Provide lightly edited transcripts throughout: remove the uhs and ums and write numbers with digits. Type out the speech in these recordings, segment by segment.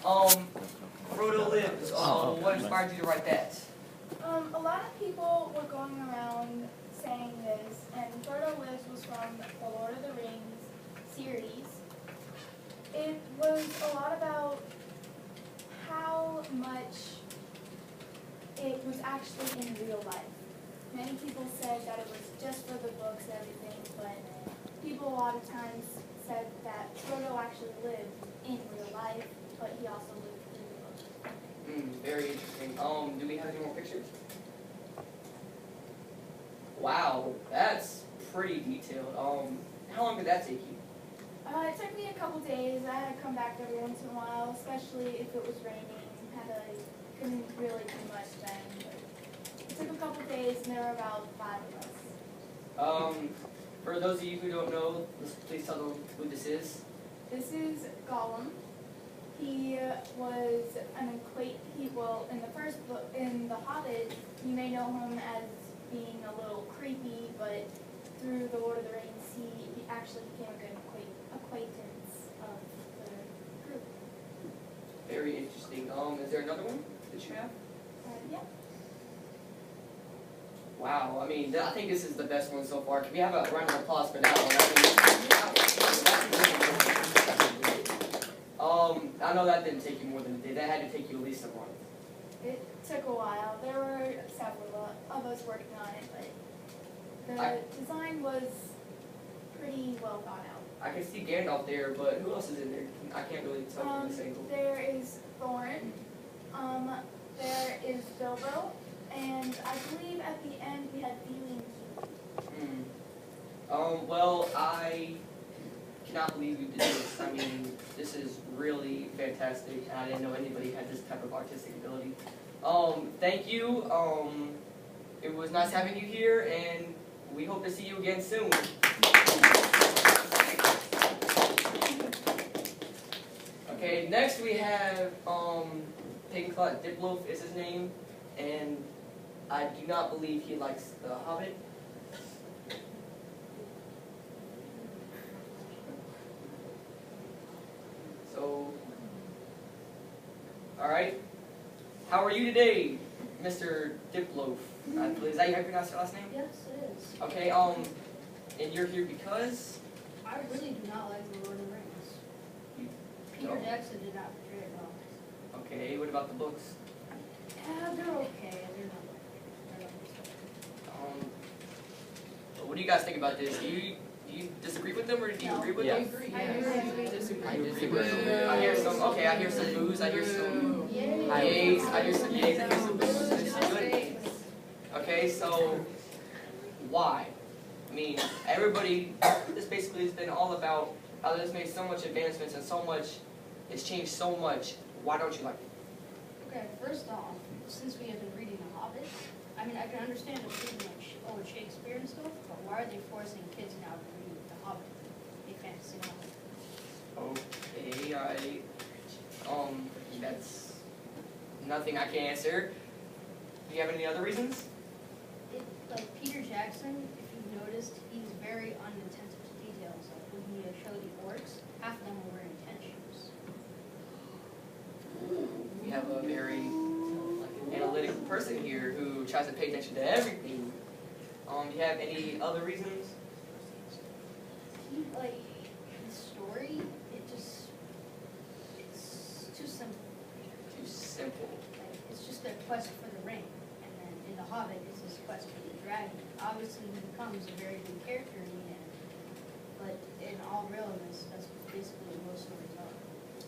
Frodo Lives. What inspired you to write that? A lot of people were going around saying this, and Frodo Lives was from the Lord of the Rings series. It was a lot about how much it was actually in real life. Many people said that it was just for the books and everything, but people a lot of times said that Frodo actually lived in real life, but he also lived through the books. Very interesting. Do we have any more pictures? Wow, that's pretty detailed. How long did that take you? It took me a couple days. I had to come back every once in a while, especially if it was raining. Couldn't really do much then. But it took a couple days, and there were about 5 of us. For those of you who don't know, please tell them who this is. This is Gollum. He was an in the first book, in The Hobbit, you may know him as being a little creepy, but through The Lord of the Rings, he actually became a good acquaintance of the group. Very interesting. Is there another one that you have? Yeah. Wow, I mean, I think this is the best one so far. Can we have a round of applause for that one? I know that didn't take you more than a day. That had to take you at least a month. It took a while. There were several of us working on it, but the design was pretty well thought out. I can see Gandalf there, but who else is in there? I can't really tell from this angle. There is Thorin. There is Bilbo. And I believe at the end we had Feely and Keely. Well, I cannot believe you did this. I mean, this is really fantastic. I didn't know anybody had this type of artistic ability. Thank you. It was nice having you here, and we hope to see you again soon. Okay, next we have Pigclot Diploaf is his name, and I do not believe he likes The Hobbit. So, alright. How are you today, Mr. Diploaf? Is that how you pronounce your last name? Yes, it is. Okay, and you're here because? I really do not like The Lord of the Rings. Peter Jackson did not portray it well. Okay, what about the books? They're okay. They're not. What do you guys think about this? Do you disagree with them, or do you agree with them? I agree. I hear some. Okay, I hear some boos. I hear some yays. I hear some yays. I hear some boos. This is good. Okay, so why? I mean, everybody. This basically has been all about how this made so much advancements and so much. It's changed so much. Why don't you like it? Okay, first off, since we have been reading The Hobbit, I mean, I can understand if reading like old Shakespeare and stuff, but why are they forcing kids now to read The Hobbit, a fantasy novel? Okay, that's nothing I can answer. Do you have any other reasons? Like Peter Jackson, if you've noticed, he's very unattentive to details. Like when he showed the orcs, half of them were wearing tennis shoes. We have a very analytical person here who tries to pay attention to everything. Do you have any other reasons? Like, the story, it's too simple. Too simple. Like, it's just their quest for the ring. And then in The Hobbit, it's his quest for the dragon. Obviously, he becomes a very good character in the end. But in all realness, that's basically what most stories are.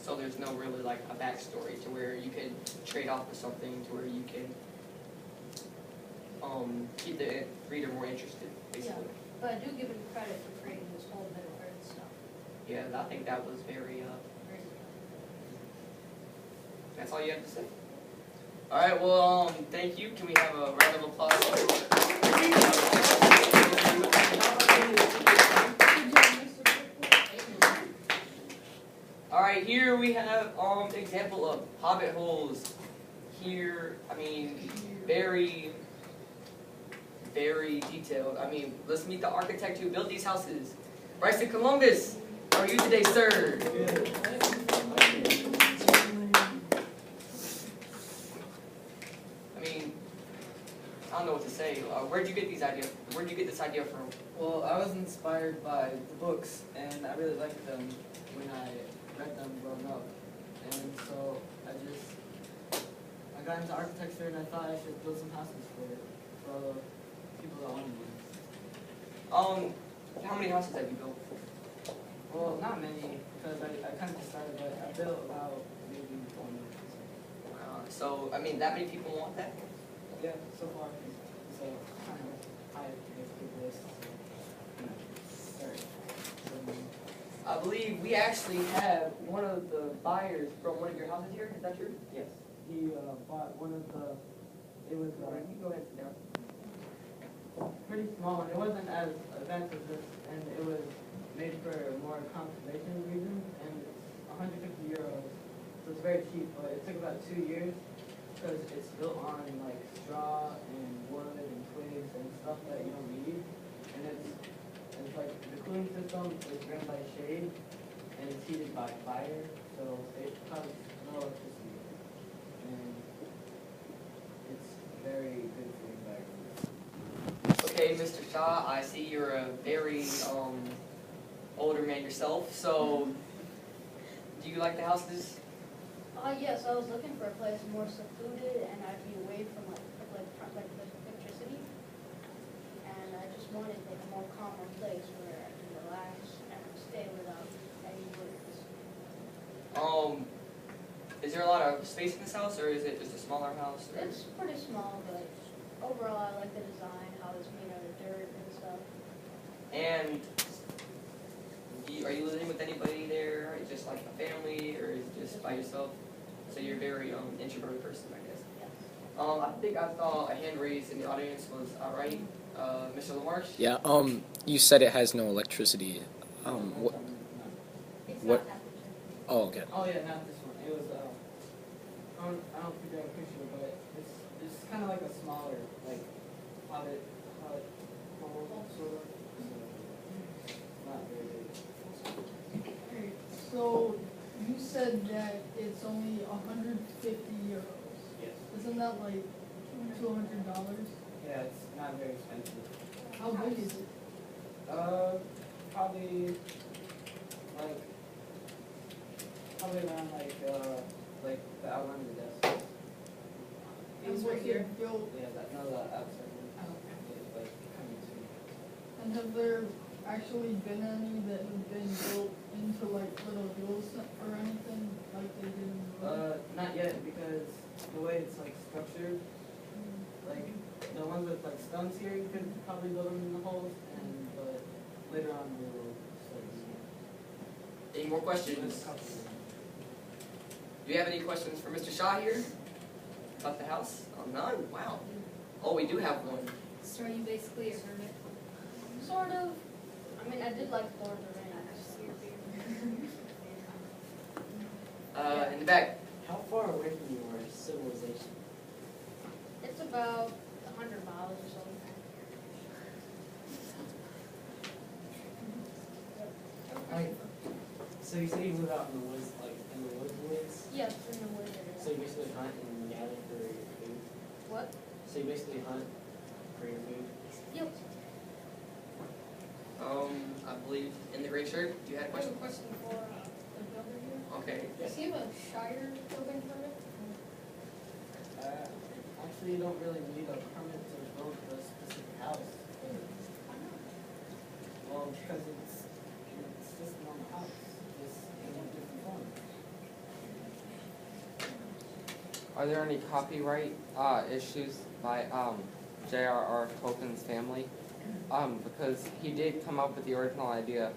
So there's no really like a backstory to where you can trade off with something, to where you can keep the reader more interested, basically. Yeah, but I do give him credit for creating this whole Middle Earth stuff. Yeah, I think that was very, Very that's all you have to say? Alright, well, thank you. Can we have a round of applause Alright, here we have example of hobbit holes. Here, I mean, very detailed. I mean, let's meet the architect who built these houses. Bryson Columbus, how are you today, sir? what to say. Where'd you get these ideas? Where'd you get this idea from? Well, I was inspired by the books, and I really liked them when I read them growing up. And so I got into architecture, and I thought I should build some houses for all the people that wanted them. How many houses have you built? Well, not many, because I kind of just started, but I built about maybe 20. So, I mean, that many people want that? Yeah, so far, so kind of high against people list, so, you know, start. I believe we actually have one of the buyers from one of your houses here. Is that true? Yes, he bought one of the, it was You can go ahead and sit down. pretty small, and it wasn't as advanced as this, and it was made for more conservation reasons, and it's 150 euros, so it's very cheap, but it took about 2 years, because it's built on like straw and wood and twigs and stuff that you don't need, and it's like the cooling system is ran by shade, and it's heated by fire, so it causes no electricity, and it's very good for the environment. Okay, Mr. Shaw, I see you're a very older man yourself. So, do you like the houses? Yes, I was looking for a place more secluded and I'd be away from like electricity. And I just wanted like a more calmer place where I can relax and stay without any worries. Is there a lot of space in this house, or is it just a smaller house? Or? It's pretty small, but overall I like the design, how it's made out of dirt and stuff. And are you living with anybody there? Is it just like a family, or is it just by yourself? So you're a very introverted person, I guess. Yes. I think I saw a hand raised in the audience. Was right, Mr. Lamarche? Yeah, you said it has no electricity. What? It's What- not that much. Oh, okay. Oh yeah, not this one. It was I don't think I have a picture, but it's kind of like a smaller like hobbit hole sort of. So, not very big. Okay, so you said that it's only 150 euros. Yes. Isn't that like $200? Yeah, it's not very expensive. How big is it? Probably around like the outline of the desk. And was it built? Yeah, that no, the outside one. It's like kind of sweet. And have there actually been any that have been built into like little hills or anything like they did in the road? Not yet, because the way it's like structured, like the ones with like stones here, you could probably build them in the holes, but later on we will start using it. Any more questions? There's a couple of them. Do you have any questions for Mr. Shaw here about the house? None. Wow. Oh, we do have one. So are you basically a hermit? Sort of. I mean, I did like Lord of the Rings. In the back. How far away from your civilization? It's about 100 miles or so. Right. So you say you live out in the woods, like in the woods? Yes, in the woods. So you basically hunt and gather for your food? What? So you basically hunt for your food? Yep. I believe in the green shirt. You had a I have question? a question for the builder here. Okay. Does he have a Shire building permit? Actually, you don't really need a permit to build a specific house. Well, because it's just a normal house, just in a different form. Are there any copyright issues by J.R.R. Tolkien's family? Because he did come up with the original idea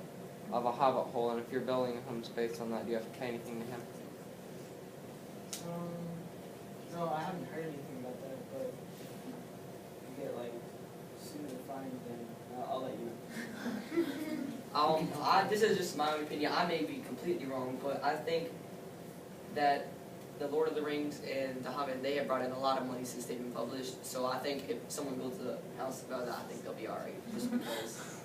of a hobbit hole, and if you're building a home based on that, do you have to pay anything to him? No, I haven't heard anything about that, but if you get like sued or fined, then I'll let you know. This is just my own opinion. I may be completely wrong, but I think that the Lord of the Rings and The Hobbit, they have brought in a lot of money since they've been published. So I think if someone builds a house about that, I think they'll be alright. Just because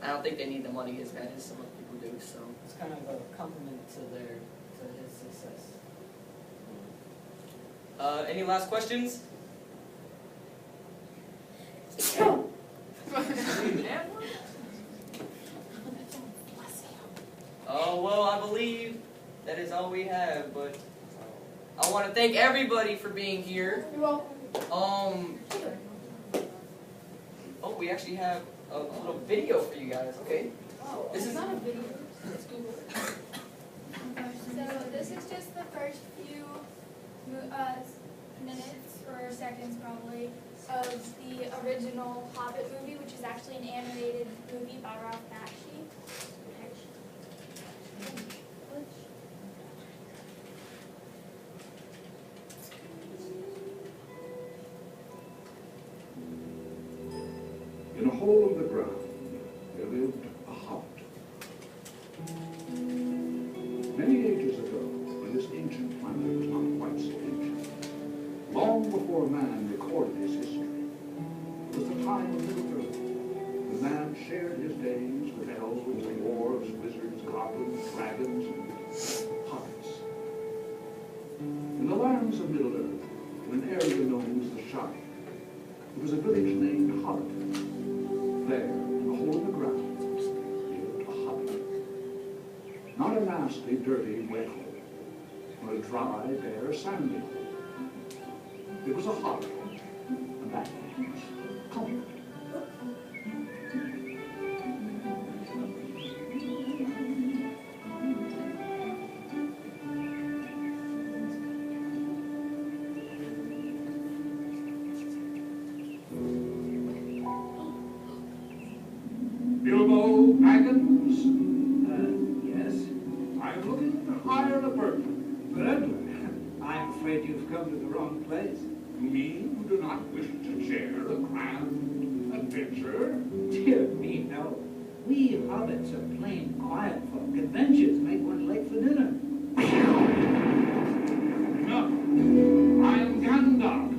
I don't think they need the money as bad as some other people do. So It's kind of a compliment to his success. any last questions? is all we have, but I want to thank everybody for being here. You're welcome. Oh, we actually have a little video for you guys, okay? Oh, This it's is- not a video. It's Google. So this is just the first few minutes or seconds probably of the original Hobbit movie, which is actually an animated movie by Ralph Bakshi. In a hole in the ground, there lived a hobbit. Many ages ago, when this ancient planet was not quite so ancient, long before man recorded his history, it was the time of Middle Earth, when man shared his days with elves, dwarves, wizards, goblins, dragons, and hobbits. In the lands of Middle Earth, in an area known as the Shire, there was a village named Hobbit. There, in a hole in the ground, lived a hobbit. Not a nasty, dirty, wet hole, but a dry, bare, sandy hole. It was a hobbit, and that means comfort. Bilbo Baggins? Yes? I'm looking to hire a burglar. Burglar? I'm afraid you've come to the wrong place. Me who do not wish to share a grand adventure? Dear me, no. We hobbits are plain quiet folk. Adventures make one late for dinner. No, I am Gandalf,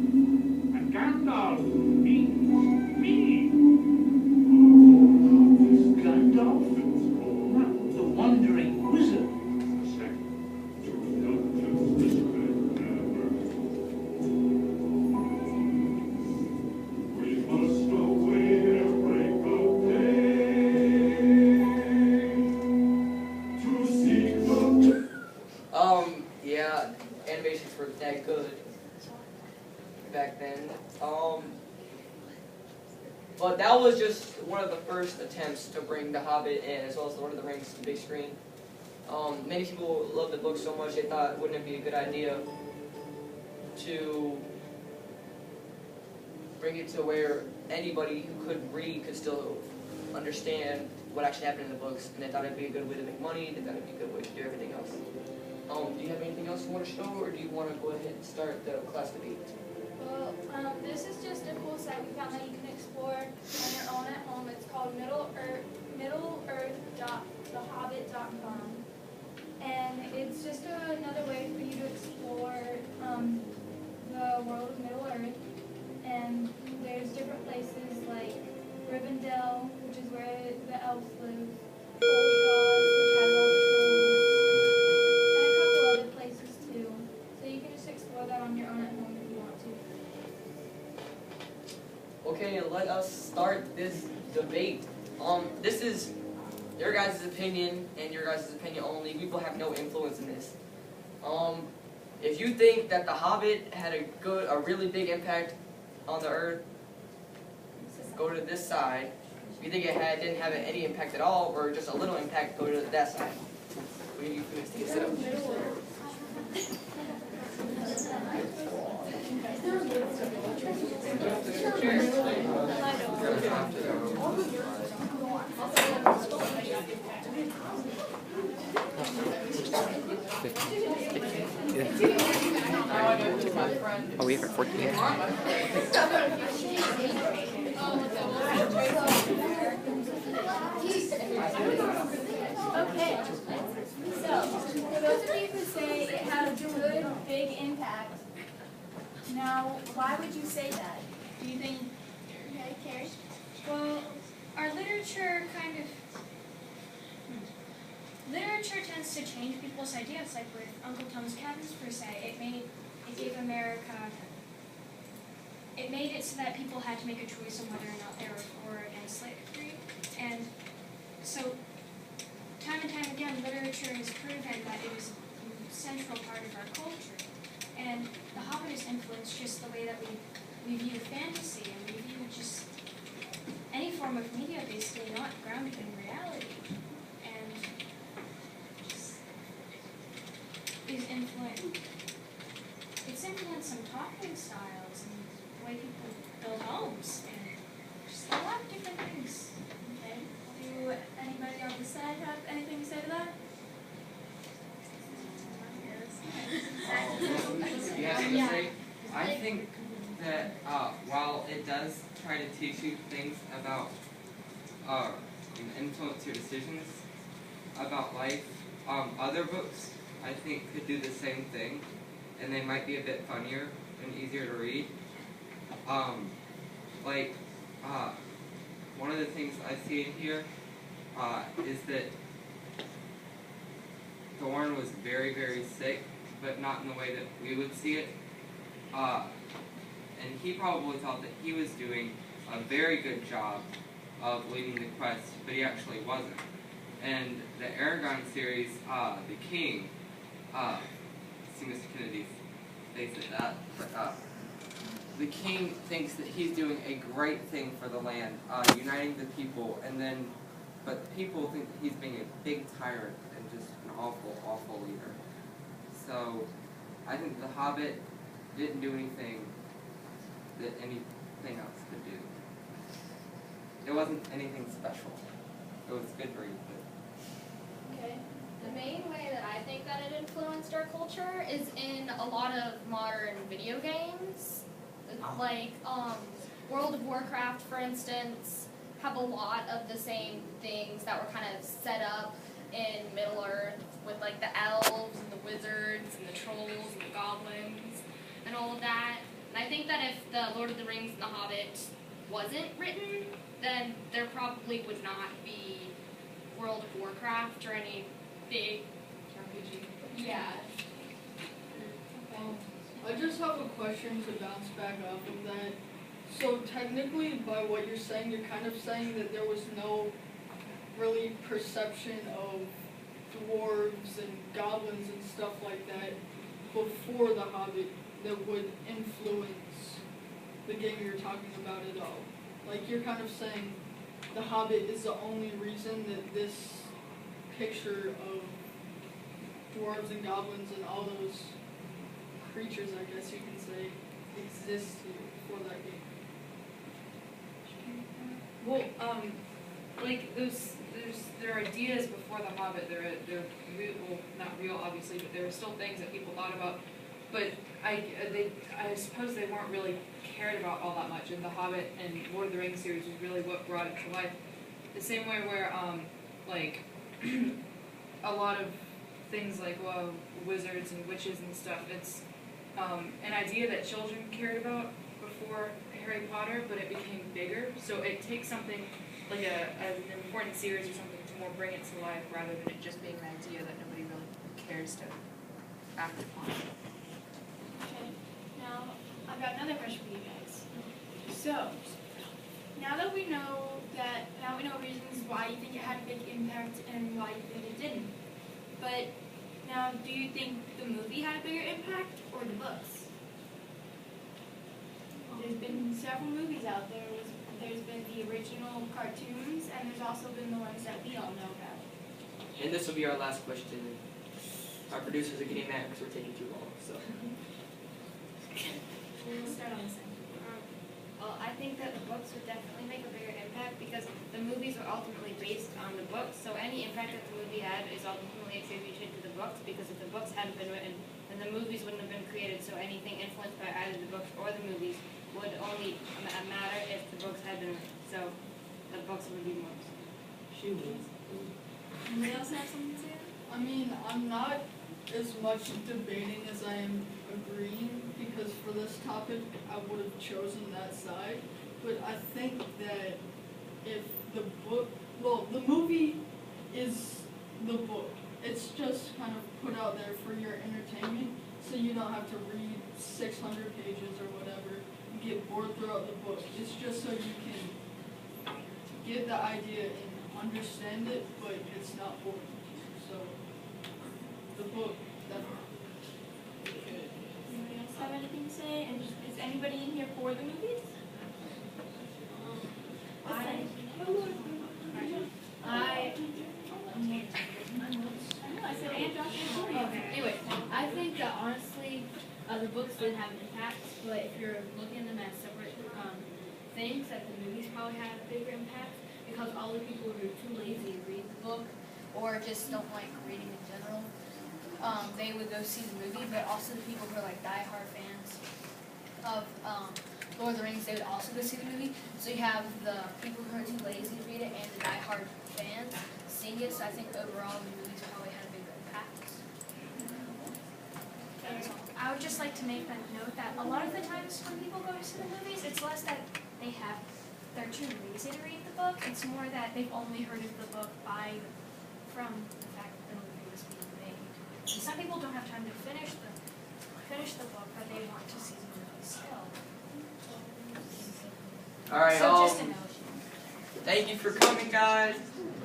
and Gandalf means me. Gandalf? Not the wandering wizard. We must away at break of day to seek the Yeah, animations were that good back then. But that was just one of the first attempts to bring The Hobbit and as well as Lord of the Rings to the big screen. Many people loved the book so much they thought, wouldn't it be a good idea to bring it to where anybody who couldn't read could still understand what actually happened in the books, and they thought it'd be a good way to make money, they thought it'd be a good way to do everything else. Do you have anything else you want to show, or do you want to go ahead and start the class debate? Well, this is just a cool site we found that you can explore on your own at home. It's called middleearth.thehobbit.com. And it's just another way for you to explore the world of Middle Earth. And there's different places like Rivendell, which is where the elves live, Goldstraws, which has all the trolls, and a couple other places too. So you can just explore that on your own at home if you want to. Okay, let us start this debate. This is your guys' opinion and your guys' opinion only. We will have no influence in this. If you think that The Hobbit had a really big impact on the Earth, go to this side. If you think it didn't have any impact at all, or just a little impact, go to that side. We need you to get set up. Oh, we have our 14. Okay, so for those of you who say it had a good, big impact, now why would you say that? Do you think? Okay, Carrie? Well, our literature literature tends to change people's ideas, like with Uncle Tom's Cabins per se. It made it so that people had to make a choice on whether or not they were for or against slavery. And so, time and time again, literature has proven that it was integral part of our culture. And The Hobbit has influenced just the way that we view fantasy, and we view just any form of media basically not grounded in reality. And just it's influenced some talking styles and the way people build homes and just a lot of different things. Okay. Do anybody on the side have anything to say to that? Yeah, I think that while it does try to teach you things about and influence your decisions about life, other books I think could do the same thing, and they might be a bit funnier and easier to read. One of the things I see in here is that Thorn was very, very sick, but not in the way that we would see it. And he probably thought that he was doing a very good job of leading the quest, but he actually wasn't. And the Aragorn series, the King, see Mr. Kennedy's face at that, but the King thinks that he's doing a great thing for the land, uniting the people, but the people think that he's being a big tyrant and just an awful, awful leader. So, I think The Hobbit didn't do anything that anything else could do. It wasn't anything special. It was good read, but Okay. The main way that I think that it influenced our culture is in a lot of modern video games. Like, World of Warcraft, for instance, have a lot of the same things that were kind of set up in Middle-earth with, like, the elves and the wizards and the trolls and the goblins and all of that. And I think that if the Lord of the Rings and the Hobbit wasn't written, then there probably would not be World of Warcraft or any big RPG. Yeah. I just have a question to bounce back off of that. So technically, by what you're saying, you're kind of saying that there was no really perception of dwarves and goblins and stuff like that before The Hobbit that would influence the game you're talking about at all. Like, you're kind of saying The Hobbit is the only reason that this picture of dwarves and goblins and all those creatures, I guess you can say, exist here for that game. Well, like there are ideas before The Hobbit. They're real, well, not real, obviously, but there are still things that people thought about. But I suppose they weren't really cared about all that much. And The Hobbit and Lord of the Rings series was really what brought it to life. The same way where like a lot of things like wizards and witches and stuff. It's an idea that children cared about before Harry Potter, but it became bigger. So it takes something like an important series or something to more bring it to life rather than it just being an idea that nobody really cares to act upon. Okay. Now, I've got another question for you guys. So, now we know reasons why you think it had a big impact and why you think it didn't. But now, do you think the movie had a bigger impact or the books? There's been several movies out there. There's been the original cartoons, and there's also been the ones that we all know about. And this will be our last question. Our producers are getting mad because we're taking too long, so. We'll start on this end. Well, I think that the books would definitely make a bigger impact because the movies were ultimately based on the books, so any impact that the movie had is ultimately attributed to the books, because if the books hadn't been written, then the movies wouldn't have been created, so anything influenced by either the books or the movies would only matter if the books had been written. So the books would be more. She would. Anybody else have something to say? I mean, I'm not as much debating as I am agreeing, because for this topic, I would have chosen that side. But I think that if the movie is the book. It's just kind of put out there for your entertainment, so you don't have to read 600 pages or whatever, and get bored throughout the book. It's just so you can get the idea and understand it, but it's not boring. So, the book, definitely. anything to say? And just, is anybody in here for the movies? Anyway, I think that honestly, the books did have an impact, but if you're looking at them as separate things, that the movies probably had a bigger impact because all the people who are too lazy to read the book or just don't like reading in general, they would go see the movie, but also the people who are like diehard fans of Lord of the Rings, they would also go see the movie. So you have the people who are too lazy to read it and the diehard fans seeing it, so I think overall the movies probably had a bigger impact. I would just like to make that note that a lot of the times when people go to see the movies, it's less that they're too lazy to read the book, it's more that they've only heard of the book from the fact that the movie was being made. And some people don't have time to finish the book, but they want to see the movie still. Alright, So just a note. thank you for coming, guys.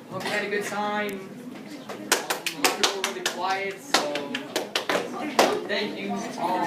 Hope you had a good time. People were really quiet, so thank you all.